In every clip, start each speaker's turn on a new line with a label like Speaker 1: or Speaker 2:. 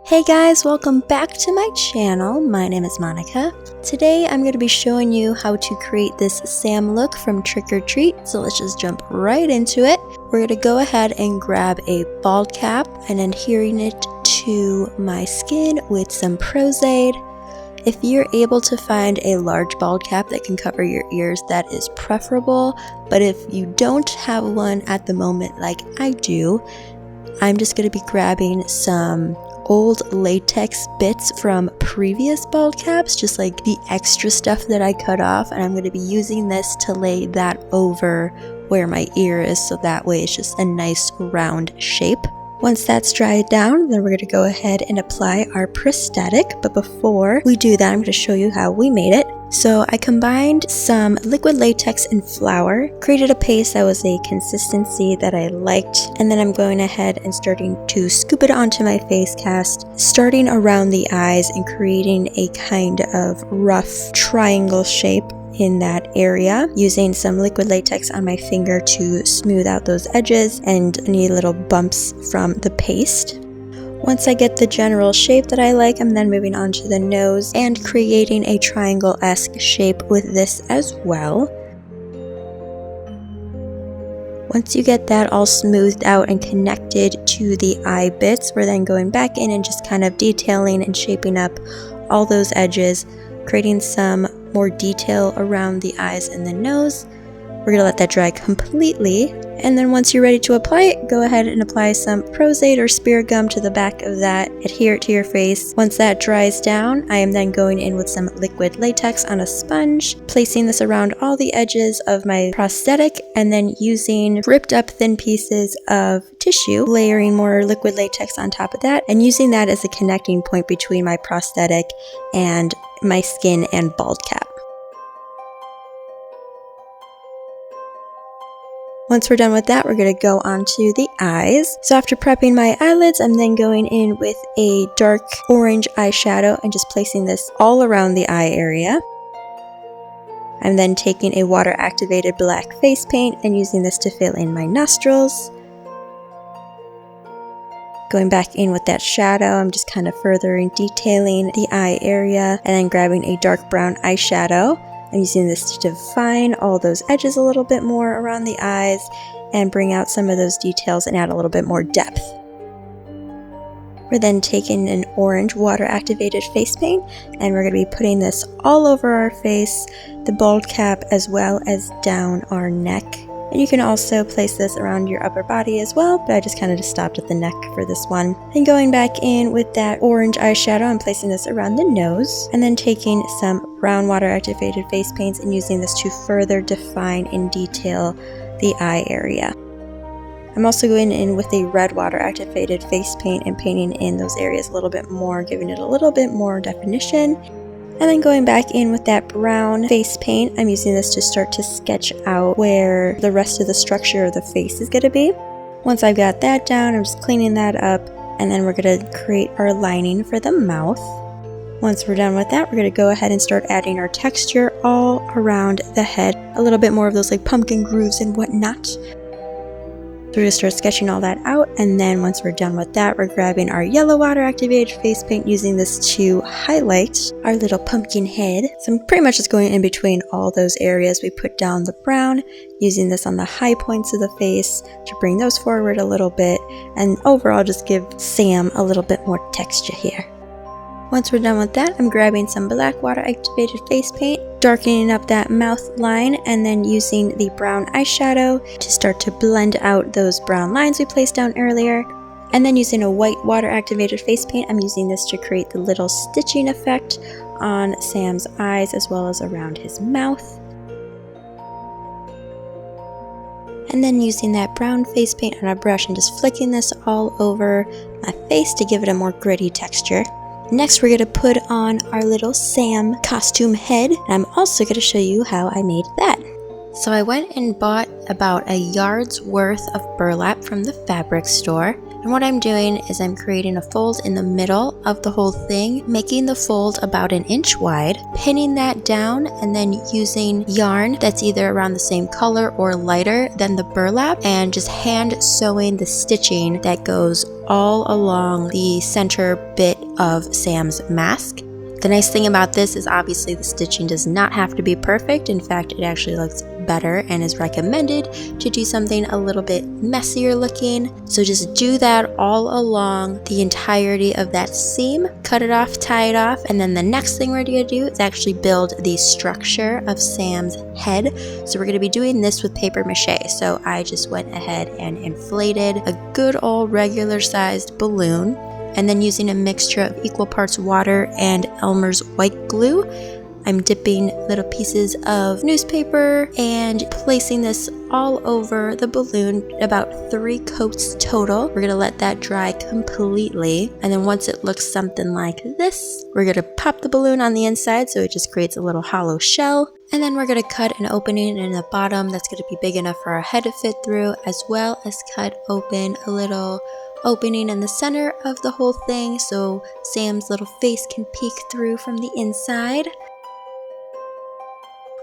Speaker 1: Hey guys, welcome back to my channel. My name is Monica. Today I'm going to be showing you how to create this Sam look from Trick or Treat. So let's just jump right into it. We're going to go ahead and grab a bald cap and adhering it to my skin with some Prosthetic. If you're able to find a large bald cap that can cover your ears, that is preferable. But if you don't have one at the moment like I do, I'm just going to be grabbing some old latex bits from previous bald caps, just like the extra stuff that I cut off, and I'm going to be using this to lay that over where my ear is, so that way it's just a nice round shape. Once that's dried down, then we're going to go ahead and apply our prosthetic, but before we do that, I'm going to show you how we made it. So I combined some liquid latex and flour, created a paste that was a consistency that I liked, and then I'm going ahead and starting to scoop it onto my face cast, starting around the eyes and creating a kind of rough triangle shape in that area, using some liquid latex on my finger to smooth out those edges and any little bumps from the paste. Once I get the general shape that I like, I'm then moving on to the nose and creating a triangle-esque shape with this as well. Once you get that all smoothed out and connected to the eye bits, we're then going back in and just kind of detailing and shaping up all those edges, creating some more detail around the eyes and the nose. We're going to let that dry completely, and then once you're ready to apply it, go ahead and apply some Prosthetic or spirit gum to the back of that, adhere it to your face. Once that dries down, I am then going in with some liquid latex on a sponge, placing this around all the edges of my prosthetic, and then using ripped up thin pieces of tissue, layering more liquid latex on top of that, and using that as a connecting point between my prosthetic and my skin and bald cap. Once we're done with that, we're going to go on to the eyes. So after prepping my eyelids, I'm then going in with a dark orange eyeshadow and just placing this all around the eye area. I'm then taking a water-activated black face paint and using this to fill in my nostrils. Going back in with that shadow, I'm just kind of furthering detailing the eye area, and then grabbing a dark brown eyeshadow. I'm using this to define all those edges a little bit more around the eyes and bring out some of those details and add a little bit more depth. We're then taking an orange water-activated face paint, and we're going to be putting this all over our face, the bald cap, as well as down our neck. And you can also place this around your upper body as well, but I just kind of just stopped at the neck for this one. And going back in with that orange eyeshadow, I'm placing this around the nose, and then taking some brown water-activated face paints and using this to further define and detail the eye area. I'm also going in with a red water-activated face paint and painting in those areas a little bit more, giving it a little bit more definition. And then going back in with that brown face paint, I'm using this to start to sketch out where the rest of the structure of the face is going to be. Once I've got that down, I'm just cleaning that up, and then we're going to create our lining for the mouth. Once we're done with that, we're going to go ahead and start adding our texture all around the head. A little bit more of those like pumpkin grooves and whatnot. So we're going to start sketching all that out, and then once we're done with that, we're grabbing our yellow water-activated face paint, using this to highlight our little pumpkin head. So I'm pretty much just going in between all those areas. We put down the brown, using this on the high points of the face to bring those forward a little bit, and overall just give Sam a little bit more texture here. Once we're done with that, I'm grabbing some black water-activated face paint, darkening up that mouth line, and then using the brown eyeshadow to start to blend out those brown lines we placed down earlier. And then using a white water-activated face paint, I'm using this to create the little stitching effect on Sam's eyes as well as around his mouth. And then using that brown face paint on a brush and just flicking this all over my face to give it a more gritty texture. Next, we're going to put on our little Sam costume head, and I'm also going to show you how I made that. So I went and bought about a yard's worth of burlap from the fabric store. And what I'm doing is I'm creating a fold in the middle of the whole thing, making the fold about 1 inch wide, pinning that down, and then using yarn that's either around the same color or lighter than the burlap, and just hand sewing the stitching that goes all along the center bit of Sam's mask. The nice thing about this is obviously the stitching does not have to be perfect. In fact, it actually looks better and is recommended to do something a little bit messier looking. So just do that all along the entirety of that seam, cut it off, tie it off, and then the next thing we're going to do is actually build the structure of Sam's head. So we're going to be doing this with paper mache. So I just went ahead and inflated a good old regular sized balloon, and then using a mixture of equal parts water and Elmer's white glue, I'm dipping little pieces of newspaper and placing this all over the balloon, about 3 coats total. We're gonna let that dry completely, and then once it looks something like this, we're gonna pop the balloon on the inside so it just creates a little hollow shell, and then we're gonna cut an opening in the bottom that's gonna be big enough for our head to fit through, as well as cut open a little opening in the center of the whole thing so Sam's little face can peek through from the inside.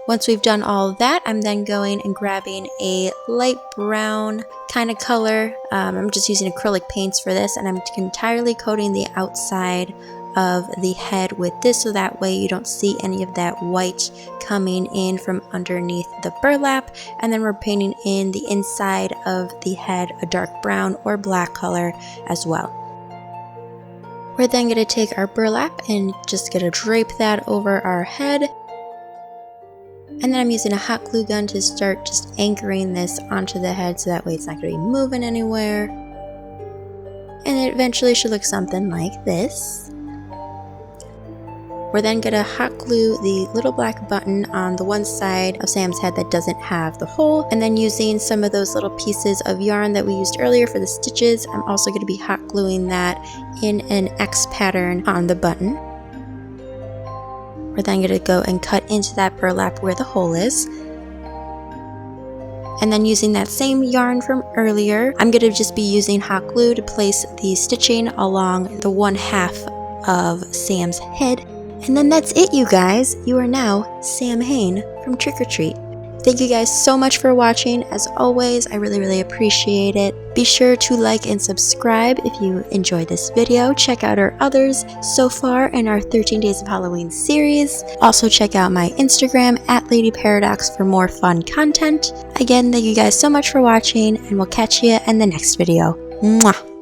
Speaker 1: Once we've done all of that, I'm then going and grabbing a light brown kind of color. I'm just using acrylic paints for this, and I'm entirely coating the outside of the head with this so that way you don't see any of that white coming in from underneath the burlap. And then we're painting in the inside of the head a dark brown or black color as well. We're then going to take our burlap and just going to drape that over our head. And then I'm using a hot glue gun to start just anchoring this onto the head so that way it's not going to be moving anywhere. And it eventually should look something like this. We're then going to hot glue the little black button on the one side of Sam's head that doesn't have the hole, and then using some of those little pieces of yarn that we used earlier for the stitches, I'm also going to be hot gluing that in an X pattern on the button. We're then going to go and cut into that burlap where the hole is. And then using that same yarn from earlier, I'm going to just be using hot glue to place the stitching along the 1/2 of Sam's head. And then that's it, you guys. You are now Sam Hain from Trick or Treat. Thank you guys so much for watching. As always, I really appreciate it. Be sure to like and subscribe if you enjoyed this video. Check out our others so far in our 13 Days of Halloween series. Also check out my Instagram @LadyParadox for more fun content. Again, thank you guys so much for watching, and we'll catch you in the next video. Mwah!